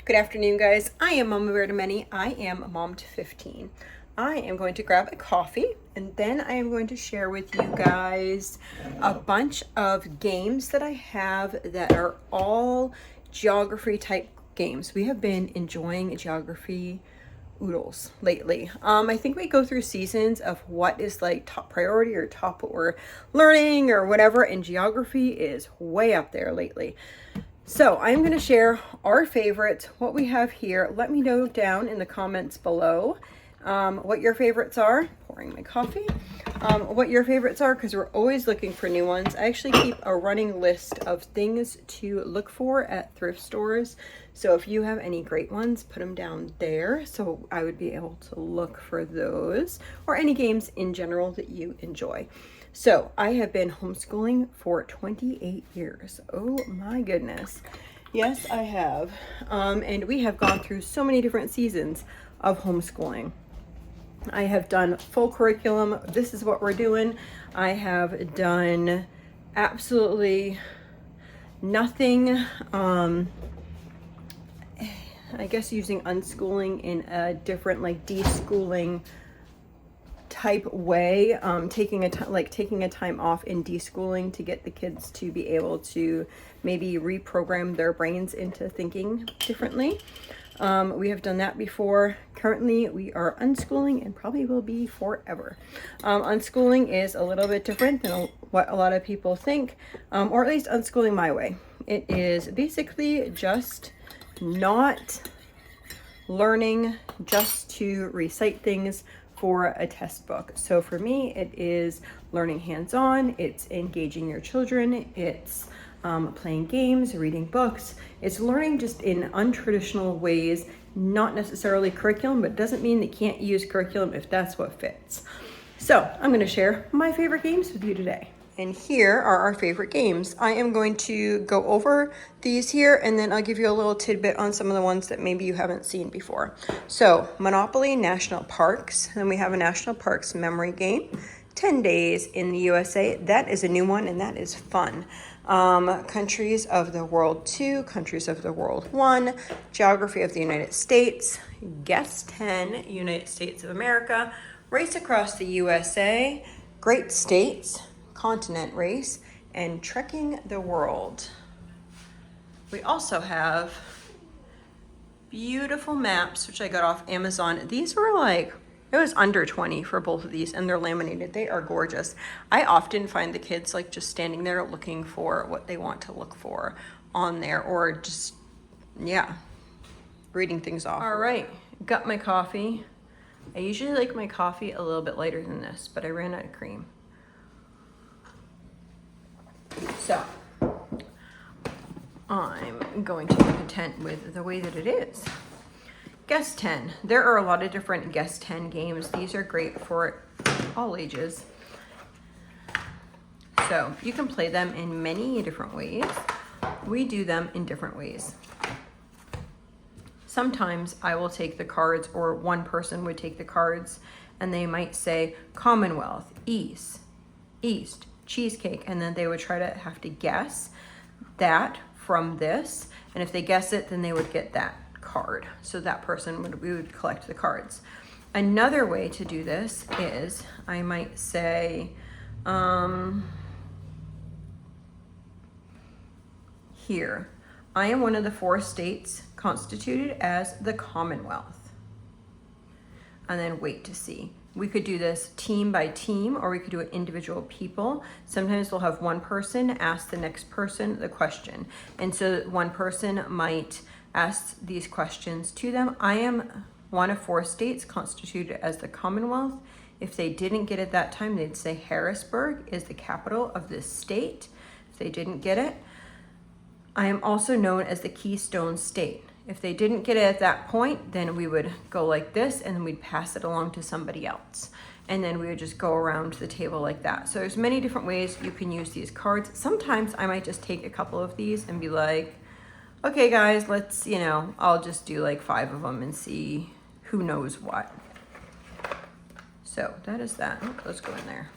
Good afternoon, guys. I am Mama Bear to Many. I am a mom to 15. I am going to grab a coffee and then I am going to share with you guys a bunch of games that I have that are all geography type games. We have been enjoying geography oodles lately. I think we go through seasons of what is like top priority or top what we're learning or whatever, and geography is way up there lately. So I'm going to share our favorites, what we have here. Let me know down in the comments below what your favorites are. Pouring my coffee. What your favorites are, because we're always looking for new ones. I actually keep a running list of things to look for at thrift stores. So if you have any great ones, put them down there so I would be able to look for those, or any games in general that you enjoy. So I have been homeschooling for 28 years. Oh my goodness. Yes, I have. And we have gone through so many different seasons of homeschooling. I have done full curriculum. This is what we're doing. I have done absolutely nothing. I guess using unschooling in a different, like deschooling type way, taking a time off in deschooling to get the kids to be able to maybe reprogram their brains into thinking differently. We have done that before. Currently, we are unschooling and probably will be forever. Unschooling is a little bit different than what a lot of people think, or at least unschooling my way. It is basically just not learning just to recite things for a test book. So for me, it is learning hands-on, it's engaging your children, it's playing games, reading books. It's learning just in untraditional ways, not necessarily curriculum, but doesn't mean that you can't use curriculum if that's what fits. So I'm going to share my favorite games with you today. And here are our favorite games. I am going to go over these here, and then I'll give you a little tidbit on some of the ones that maybe you haven't seen before. So Monopoly National Parks, then we have a National Parks memory game. 10 Days in the USA, that is a new one and that is fun. Countries of the World 2, Countries of the World 1, Geography of the United States, Guess 10, United States of America, Race Across the USA, Great States, Continent Race, and Trekking the World. We also have beautiful maps, which I got off Amazon. These were like, it was under 20 for both of these, and they're laminated. They are gorgeous. I often find the kids like just standing there looking for what they want to look for on there, or just, yeah, reading things off. All right, got my coffee. I usually like my coffee a little bit lighter than this, but I ran out of cream. So I'm going to be content with the way that it is. Guess 10. There are a lot of different Guess 10 games. These are great for all ages. So you can play them in many different ways. We do them in different ways. Sometimes I will take the cards, or one person would take the cards, and they might say Commonwealth, East, cheesecake, and then they would try to have to guess that from this, and if they guess it, then they would get that card. So that person we would collect the cards. Another way to do this is I might say here, I am one of the 4 states constituted as the Commonwealth, and then wait to see. We could do this team by team, or we could do it individual people. Sometimes we'll have one person ask the next person the question. And so one person might ask these questions to them. I am one of 4 states constituted as the Commonwealth. If they didn't get it that time, they'd say Harrisburg is the capital of this state. If they didn't get it, I am also known as the Keystone State. If they didn't get it at that point, then we would go like this, and then we'd pass it along to somebody else. And then we would just go around the table like that. So there's many different ways you can use these cards. Sometimes I might just take a couple of these and be like, okay guys, let's, I'll just do like 5 of them and see who knows what. So that is that. Oh, let's go in there.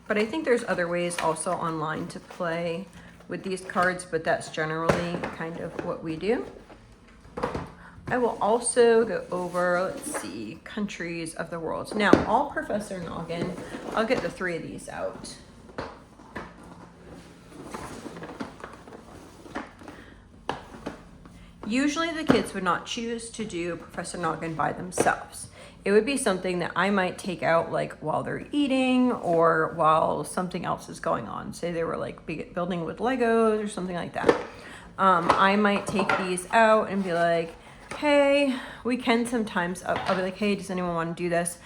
But I think there's other ways also online to play with these cards, but that's generally kind of what we do. I will also go over, let's see, countries of the world. Now, all Professor Noggin, I'll get the 3 of these out. Usually the kids would not choose to do Professor Noggin by themselves. It would be something that I might take out like while they're eating or while something else is going on. Say they were like building with Legos or something like that. I might take these out and be like, hey, we can sometimes, I'll be like, hey, does anyone want to do this?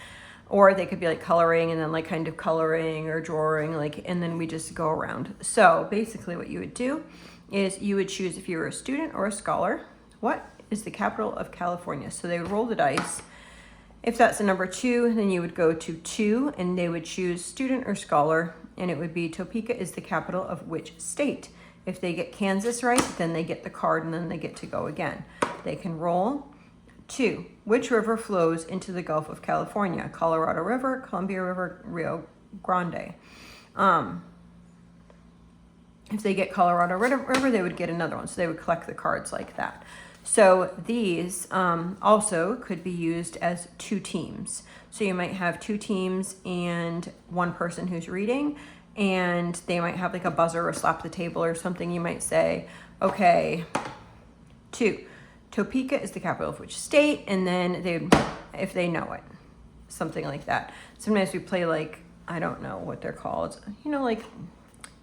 Or they could be like coloring and then like kind of coloring or drawing, like, and then we just go around. So basically what you would do is you would choose if you were a student or a scholar, what is the capital of California? So they would roll the dice. If that's the number 2, then you would go to 2 and they would choose student or scholar, and it would be Topeka is the capital of which state? If they get Kansas right, then they get the card and then they get to go again. They can roll. 2, which river flows into the Gulf of California? Colorado River, Columbia River, Rio Grande. If they get Colorado River, they would get another one. So they would collect the cards like that. So these also could be used as 2 teams. So you might have 2 teams and 1 person who's reading, and they might have like a buzzer or slap the table or something. You might say, okay, 2, Topeka is the capital of which state? And then they, if they know it, something like that. Sometimes we play like, I don't know what they're called, you know, like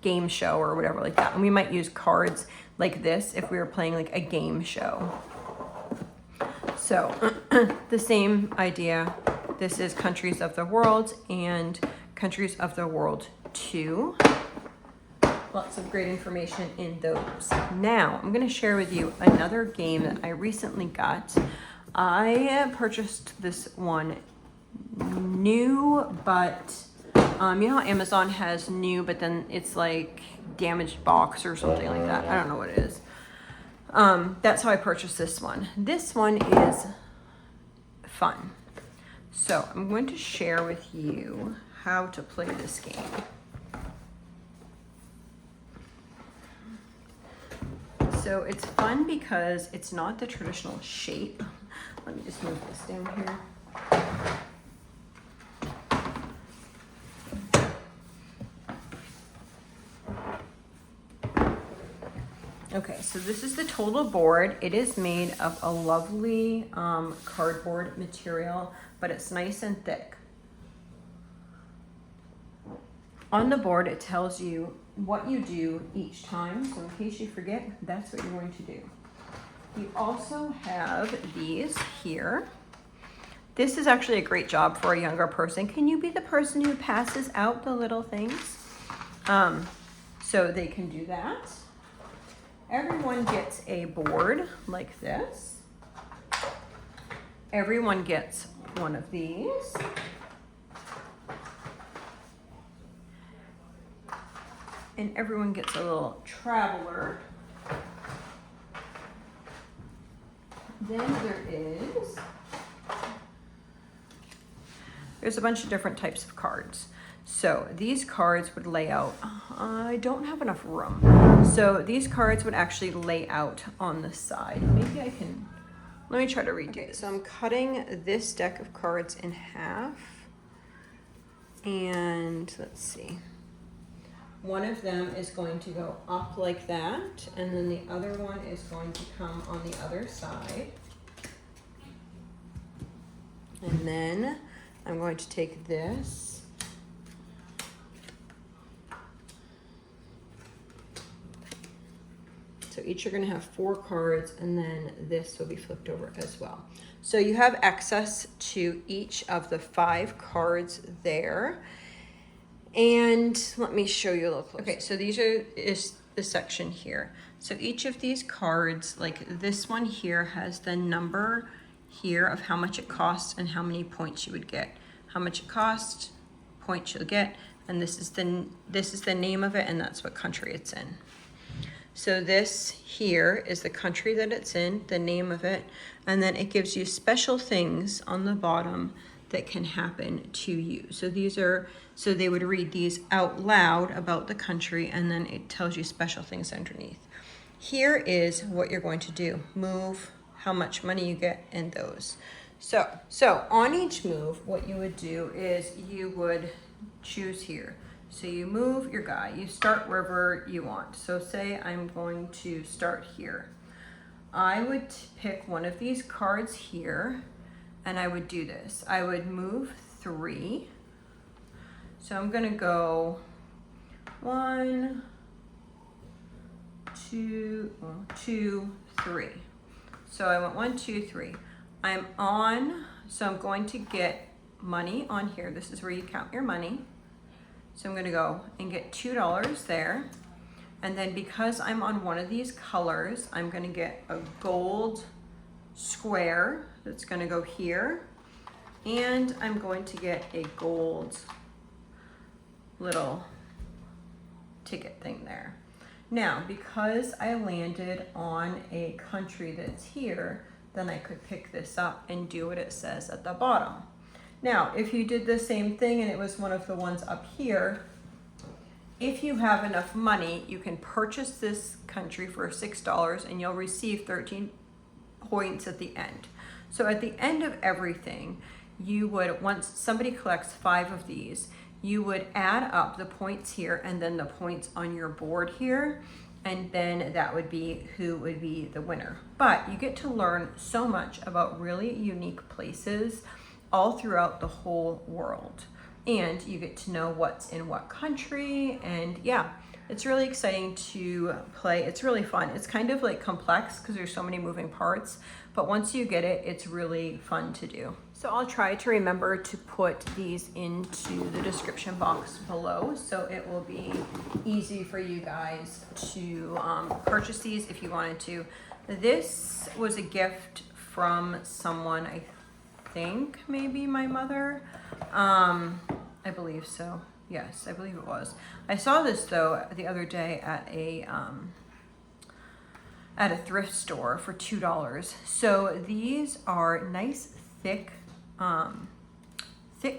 game show or whatever like that. And we might use cards like this if we were playing like a game show. So the same idea. This is countries of the world and countries of the world 2. Lots of great information in those. Now I'm going to share with you another game that I recently got. I purchased this one new, but you know how Amazon has new, but then it's like damaged box or something like that. I don't know what it is. That's how I purchased this one. This one is fun. So I'm going to share with you how to play this game. So it's fun because it's not the traditional shape. Let me just move this down here. Okay, so this is the total board. It is made of a lovely cardboard material, but it's nice and thick. On the board, it tells you what you do each time. So in case you forget, that's what you're going to do. You also have these here. This is actually a great job for a younger person. Can you be the person who passes out the little things? So they can do that. Everyone gets a board like this. Everyone gets one of these. And everyone gets a little traveler. Then there's a bunch of different types of cards. So these cards would lay out, I don't have enough room. So these cards would actually lay out on the side. Maybe I can, let me try to redo this. So I'm cutting this deck of cards in half. And let's see. One of them is going to go up like that, and then the other one is going to come on the other side. And then I'm going to take this. So each are going to have 4 cards, and then this will be flipped over as well. So you have access to each of the 5 cards there. And let me show you a little closer. Okay, so is the section here. So each of these cards, like this one here, has the number here of how much it costs and how many points you would get. How much it costs, points you'll get, and this is the name of it, and that's what country it's in. So this here is the country that it's in, the name of it, and then it gives you special things on the bottom that can happen to you. So these are, so they would read these out loud about the country, and then it tells you special things underneath. Here is what you're going to do. Move, how much money you get, and those. So on each move, what you would do is you would choose here. So you move your guy, you start wherever you want. So say I'm going to start here. I would pick one of these cards here, and I would do this. I would move 3. So I'm gonna go 1, 2, 3. So I went 1, 2, 3. I'm on, so I'm going to get money on here. This is where you count your money. So I'm gonna go and get $2 there. And then because I'm on one of these colors, I'm gonna get a gold square that's gonna go here. And I'm going to get a gold little ticket thing there. Now, because I landed on a country that's here, then I could pick this up and do what it says at the bottom. Now, if you did the same thing and it was one of the ones up here, if you have enough money, you can purchase this country for $6 and you'll receive 13 points at the end. So at the end of everything, you would, once somebody collects 5 of these, you would add up the points here and then the points on your board here, and then that would be who would be the winner. But you get to learn so much about really unique places all throughout the whole world. And you get to know what's in what country, and yeah, it's really exciting to play. It's really fun. It's kind of like complex because there's so many moving parts, but once you get it, it's really fun to do. So I'll try to remember to put these into the description box below, so it will be easy for you guys to purchase these if you wanted to. This was a gift from someone, I think maybe my mother. I believe so. Yes, I believe it was. I saw this though the other day at a thrift store for $2. So these are nice thick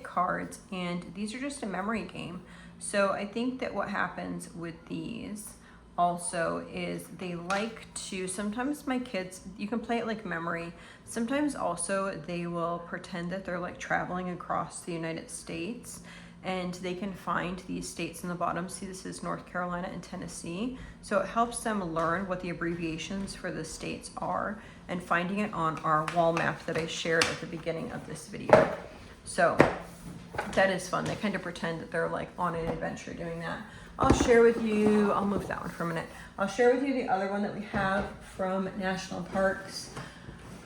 cards, and these are just a memory game. So I think that what happens with these also is they like to, sometimes my kids, you can play it like memory. Sometimes also they will pretend that they're like traveling across the United States, and they can find these states in the bottom. See, this is North Carolina and Tennessee. So it helps them learn what the abbreviations for the states are, and finding it on our wall map that I shared at the beginning of this video. So that is fun. They kind of pretend that they're like on an adventure doing that. I'll share with you, I'll move that one for a minute. I'll share with you the other one that we have from national parks.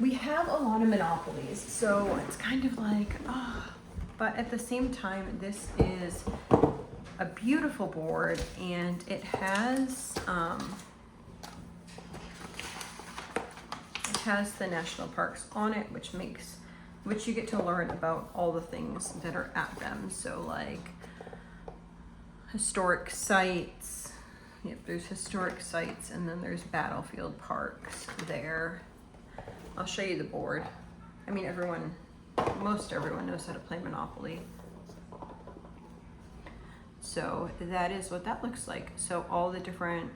We have a lot of monopolies, so it's kind of like, but at the same time, this is a beautiful board, and it has the national parks on it, which you get to learn about all the things that are at them. So like historic sites. Yep, there's historic sites, and then there's battlefield parks there. I'll show you the board. I mean, most everyone knows how to play Monopoly. So that is what that looks like. So all the different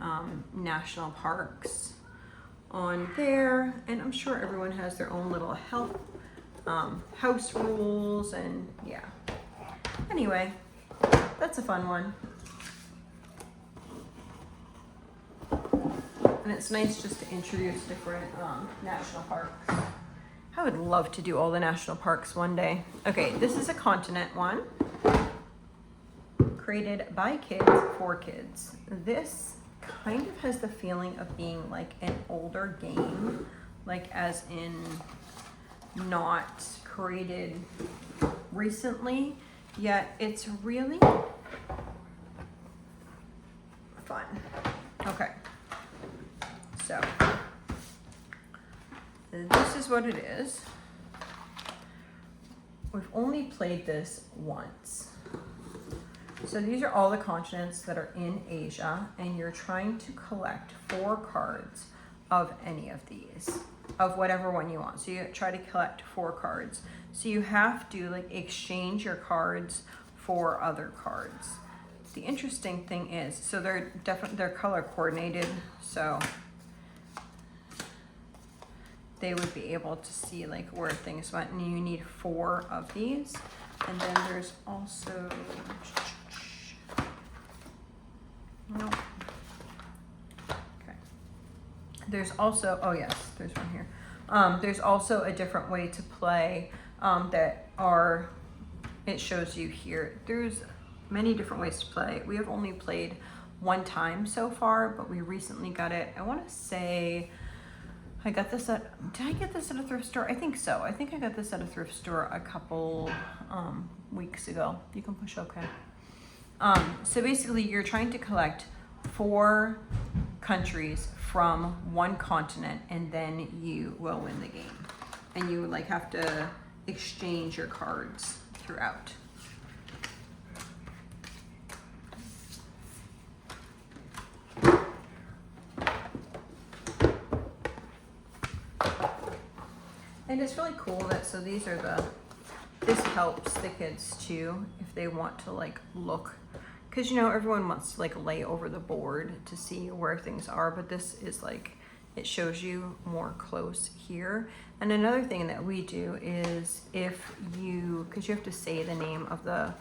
national parks on there, and I'm sure everyone has their own little house rules, and yeah. Anyway, that's a fun one. And it's nice just to introduce different national parks. I would love to do all the national parks one day. Okay, this is a continent one. Created by kids for kids. This kind of has the feeling of being like an older game, like as in not created recently, yet it's really fun. Okay, so this is what it is. We've only played this once. So these are all the continents that are in Asia, and you're trying to collect 4 cards of any of these, of whatever one you want. So you try to collect 4 cards. So you have to like exchange your cards for other cards. The interesting thing is, so they're color coordinated, so they would be able to see like where things went, and you need 4 of these. And then there's also, no. Okay. There's also, oh yes, there's one here. There's also a different way to play it shows you here. There's many different ways to play. We have only played 1 time so far, but we recently got it. I want to say I got this did I get this at a thrift store? I think so. I think I got this at a thrift store a couple weeks ago. You can push okay. So basically you're trying to collect 4 countries from 1 continent, and then you will win the game. And you like have to exchange your cards throughout. And it's really cool that, so these are this helps the kids too if they want to like look, because you know everyone wants to like lay over the board to see where things are, but this is like, it shows you more close here. And another thing that we do is if you, because you have to say the name of the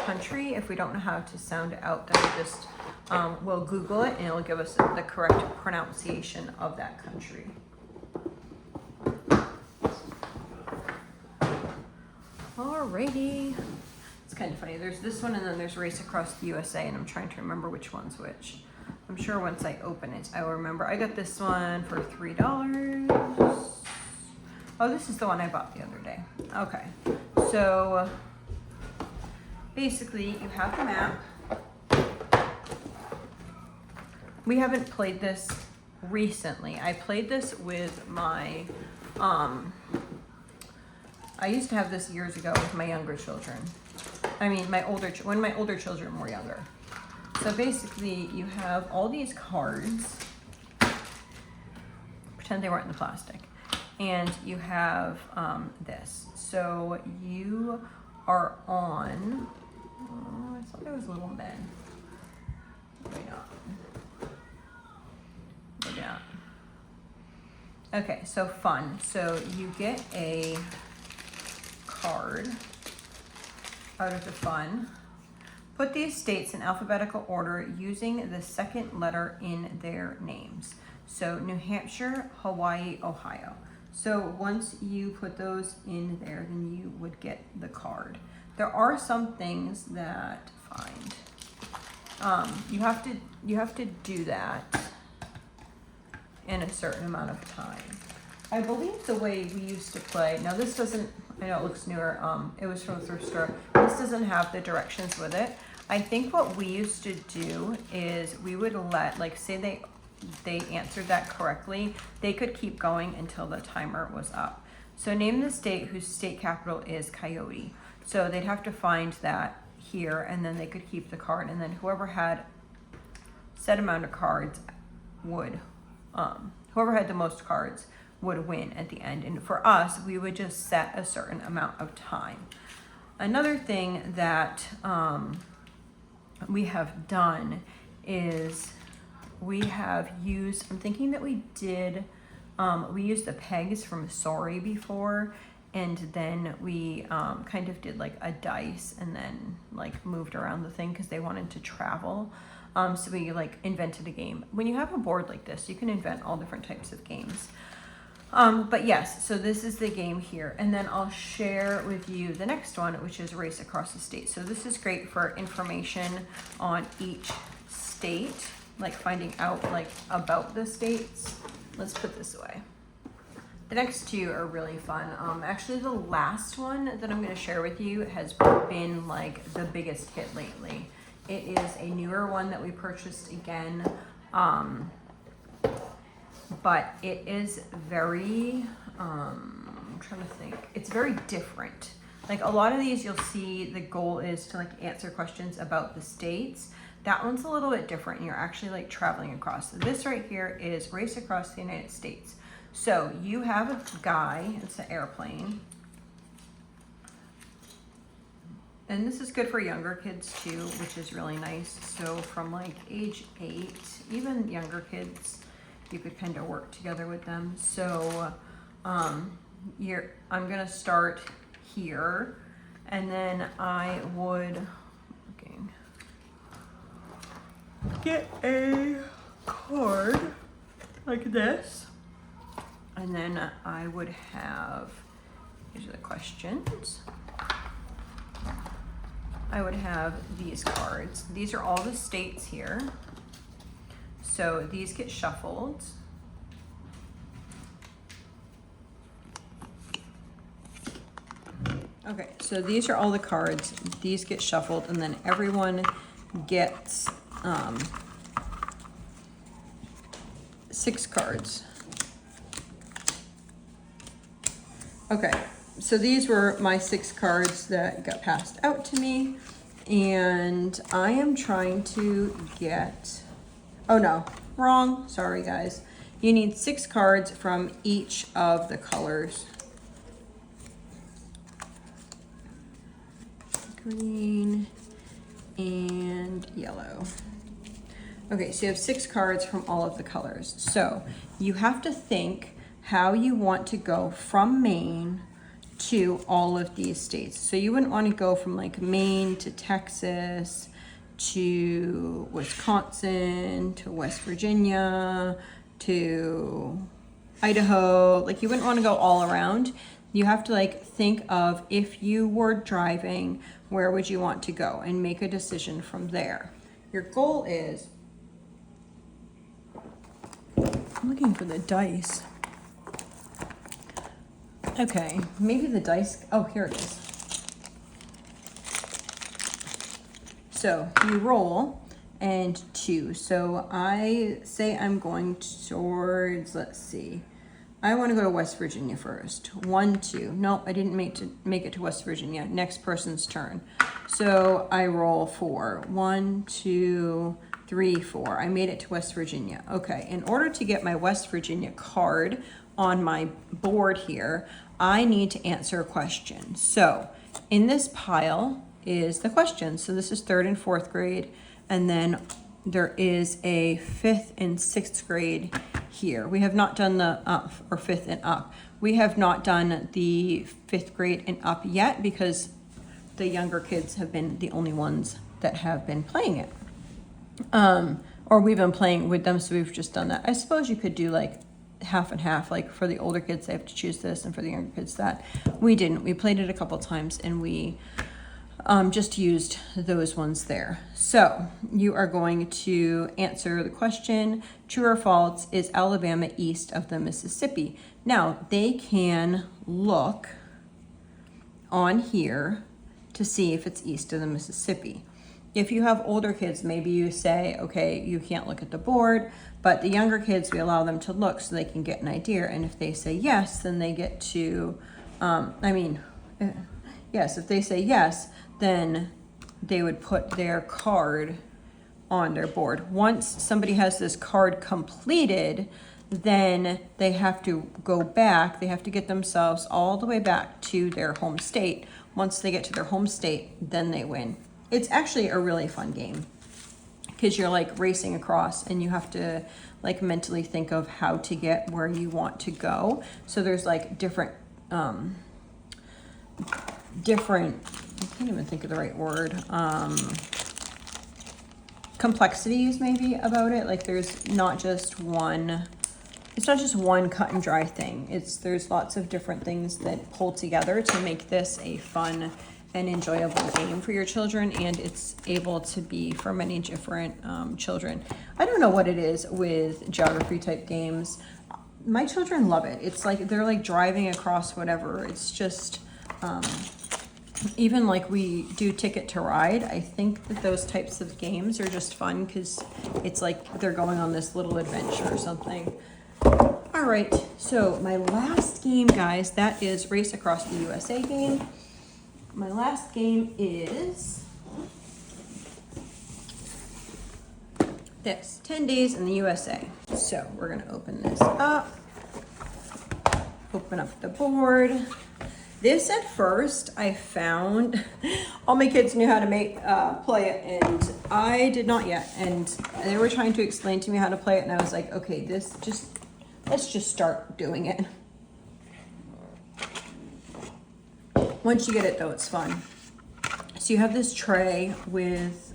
country, if we don't know how to sound it out, then we just we'll Google it and it'll give us the correct pronunciation of that country. Alrighty. It's kind of funny. There's this one and then there's Race Across the USA, and I'm trying to remember which one's which. I'm sure once I open it, I will remember. I got this one for $3. Oh, this is the one I bought the other day. Okay. So basically you have the map. We haven't played this recently. I played this with my, I used to have this years ago with my younger children. I mean, when my older children were younger. So basically you have all these cards, pretend they weren't in the plastic, and you have this. So you are on, I thought there was a little men. Maybe not. Maybe not. Okay, so fun. So you get a card out of the fun. Put these states in alphabetical order using the second letter in their names. So New Hampshire, Hawaii, Ohio. So once you put those in there, then you would get the card. There are some things that you have to do that in a certain amount of time. I believe the way we used to play, now this doesn't, I know it looks newer, it was from a thrift store. This doesn't have the directions with it. I think what we used to do is we would let, like say they answered that correctly, they could keep going until the timer was up. So name the state whose state capital is Coyote. So they'd have to find that here, and then they could keep the card, and then whoever had set amount of cards would, whoever had the most cards would win at the end. And for us, we would just set a certain amount of time. Another thing that we have done is we have used, I'm thinking that we used the pegs from Sorry before, and then we kind of did like a dice and then like moved around the thing because they wanted to travel. So we like invented a game. When you have a board like this, you can invent all different types of games. But yes, so this is the game here. And then I'll share with you the next one, which is Race Across the State. So this is great for information on each state, like finding out like about the states. Let's put this away. The next two are really fun. Actually, the last one that I'm going to share with you has been like the biggest hit lately. It is a newer one that we purchased again. But it is very, I'm trying to think, it's very different. Like a lot of these you'll see the goal is to like answer questions about the states. That one's a little bit different. You're actually like traveling across. So this right here is Race Across the United States. So you have a guy, it's an airplane. And this is good for younger kids too, which is really nice. So from like age 8, even younger kids, you could kind of work together with them. So I'm gonna start here, and then I would get a card like this, and then I would have, these are the questions. I would have these cards. These are all the states here. So these get shuffled. Okay, so these are all the cards. These get shuffled, and then everyone gets 6 cards. Okay, so these were my 6 cards that got passed out to me, and I am trying to get, oh no, wrong, sorry guys. You need 6 cards from each of the colors. Green and yellow. Okay, so you have 6 cards from all of the colors. So you have to think how you want to go from Maine to all of these states. So you wouldn't want to go from like Maine to Texas to Wisconsin to West Virginia to Idaho. Like you wouldn't want to go all around. You have to like think of, if you were driving, where would you want to go, and make a decision from there. Your goal is, I'm looking for the dice. Okay, maybe the dice, oh, here it is. So you roll and 2. So I say I'm going towards, let's see, I want to go to West Virginia first. 1, 2. Nope, I didn't make it to West Virginia. Next person's turn. So I roll 4. 1, 2, 3, 4. I made it to West Virginia. Okay, in order to get my West Virginia card on my board here, I need to answer a question. So in this pile is the question. So this is 3rd and 4th grade, and then there is a 5th and 6th grade here. We have not done the or 5th and up. We have not done the 5th grade and up yet, because the younger kids have been the only ones that have been playing it. Or we've been playing with them, so we've just done that. I suppose you could do like half and half, like for the older kids they have to choose this, and for the younger kids that. We didn't. We played it a couple times, and we just used those ones there. So you are going to answer the question, true or false, is Alabama east of the Mississippi? Now, they can look on here to see if it's east of the Mississippi. If you have older kids, maybe you say, okay, you can't look at the board, but the younger kids, we allow them to look so they can get an idea. And if they say yes, then they get to, yes, if they say yes, then they would put their card on their board. Once somebody has this card completed, then they have to go back. They have to get themselves all the way back to their home state. Once they get to their home state, then they win. It's actually a really fun game, because you're like racing across, and you have to like mentally think of how to get where you want to go. So there's like different, I can't even think of the right word, complexities maybe about it. Like there's not just one, it's not just one cut and dry thing. There's lots of different things that pull together to make this a fun and enjoyable game for your children, and it's able to be for many different children. I don't know what it is with geography type games. My children love it. It's like they're like driving across whatever. It's just even like we do Ticket to Ride. I think that those types of games are just fun because it's like they're going on this little adventure or something. All right, so my last game, guys, that is Race Across the USA game. My last game is this, 10 days in the USA. So we're gonna open this up, open up the board. This at first I found, all my kids knew how to play it and I did not yet. And they were trying to explain to me how to play it and I was like, okay, let's just start doing it. Once you get it though, it's fun. So you have this tray with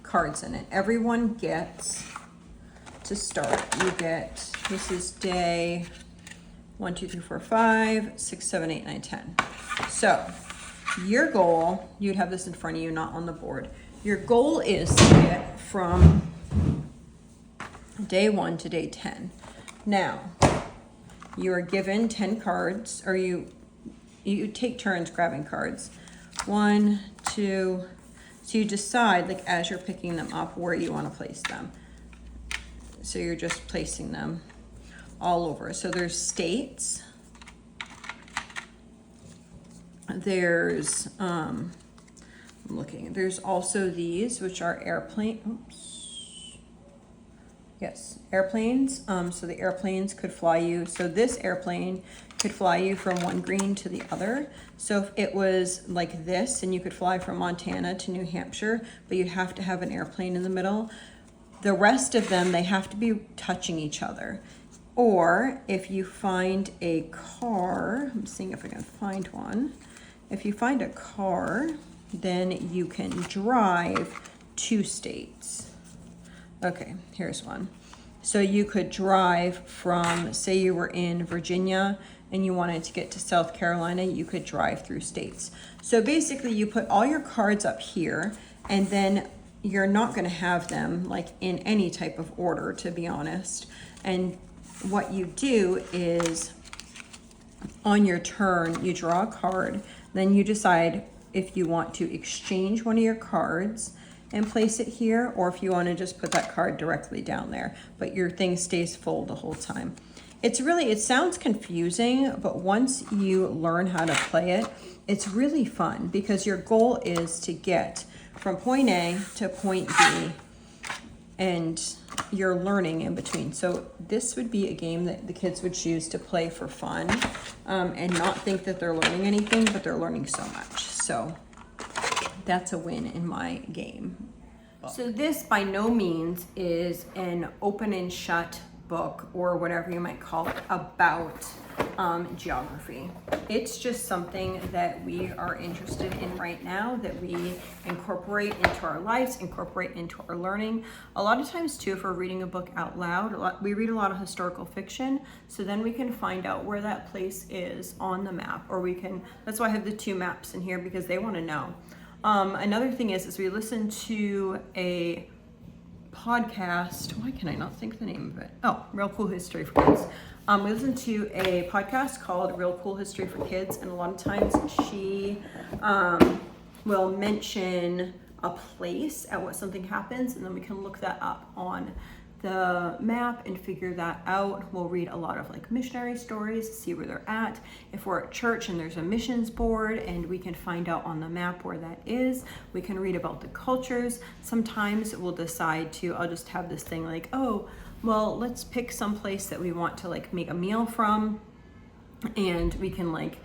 cards in it. Everyone gets, to start, you get, this is day 1, 2, 3, 4, 5, 6, 7, 8, 9, 10. So your goal, you'd have this in front of you, not on the board. Your goal is to get from day 1 to day 10. Now, you are given 10 cards, or you take turns grabbing cards. 1, 2, so you decide, like as you're picking them up, where you want to place them. So you're just placing them all over. So there's states. There's, I'm looking, there's also these, which are airplanes. So the airplanes could fly you. So this airplane could fly you from one green to the other. So if it was like this, and you could fly from Montana to New Hampshire, but you'd have to have an airplane in the middle. The rest of them, they have to be touching each other. Or if you find a car, I'm seeing if I can find one. If you find a car, then you can drive 2 states. Okay, here's one. So you could drive from, say you were in Virginia and you wanted to get to South Carolina, you could drive through states. So basically you put all your cards up here and then you're not gonna have them like in any type of order, to be honest. And what you do is on your turn, you draw a card, then you decide if you want to exchange one of your cards and place it here, or if you want to just put that card directly down there, but your thing stays full the whole time. It sounds confusing, but once you learn how to play it, it's really fun because your goal is to get from point A to point B and you're learning in between. So this would be a game that the kids would choose to play for fun and not think that they're learning anything, but they're learning so much. So that's a win in my game. So this by no means is an open and shut book or whatever you might call it about geography. It's just something that we are interested in right now, that we incorporate into our lives, incorporate into our learning. A lot of times too, if we're reading a book out loud, we read a lot of historical fiction, so then we can find out where that place is on the map, or we can, that's why I have the 2 maps in here, because they want to know. Another thing is we listen to a podcast. Why can I not think of the name of it? Oh, Real Cool History for Kids. We listen to a podcast called Real Cool History for Kids, and a lot of times she will mention a place at what something happens, and then we can look that up on the map and figure that out. We'll read a lot of like missionary stories, see where they're at. If we're at church and there's a missions board and we can find out on the map where that is, we can read about the cultures. Sometimes we'll decide to, I'll just have this thing like, oh, well, let's pick some place that we want to like make a meal from, and we can like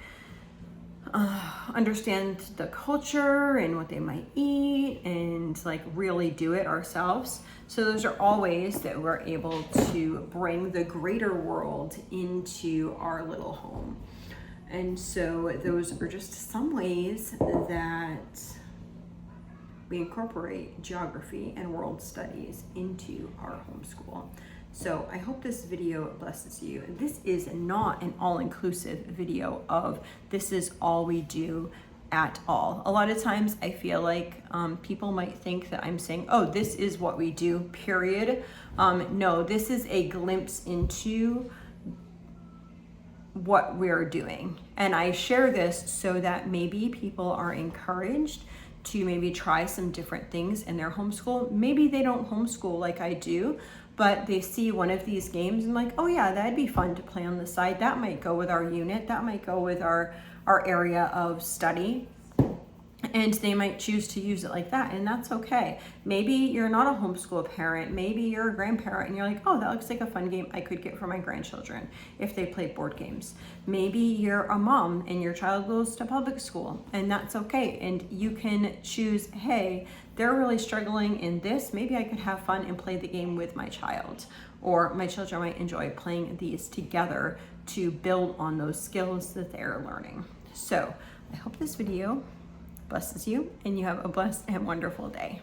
understand the culture and what they might eat and like really do it ourselves. So those are all ways that we're able to bring the greater world into our little home. And so those are just some ways that we incorporate geography and world studies into our homeschool. So I hope this video blesses you. This is not an all-inclusive video of this is all we do at all. A lot of times I feel like people might think that I'm saying, oh, this is what we do, period. No, this is a glimpse into what we're doing. And I share this so that maybe people are encouraged to maybe try some different things in their homeschool. Maybe they don't homeschool like I do, but they see one of these games and like, oh yeah, that'd be fun to play on the side. That might go with our unit. That might go with our area of study. And they might choose to use it like that, and that's okay. Maybe you're not a homeschool parent, maybe you're a grandparent and you're like, oh, that looks like a fun game I could get for my grandchildren if they play board games. Maybe you're a mom and your child goes to public school, and that's okay. And you can choose, hey, they're really struggling in this, maybe I could have fun and play the game with my child, or my children might enjoy playing these together to build on those skills that they're learning. So I hope this video blesses you and you have a blessed and wonderful day.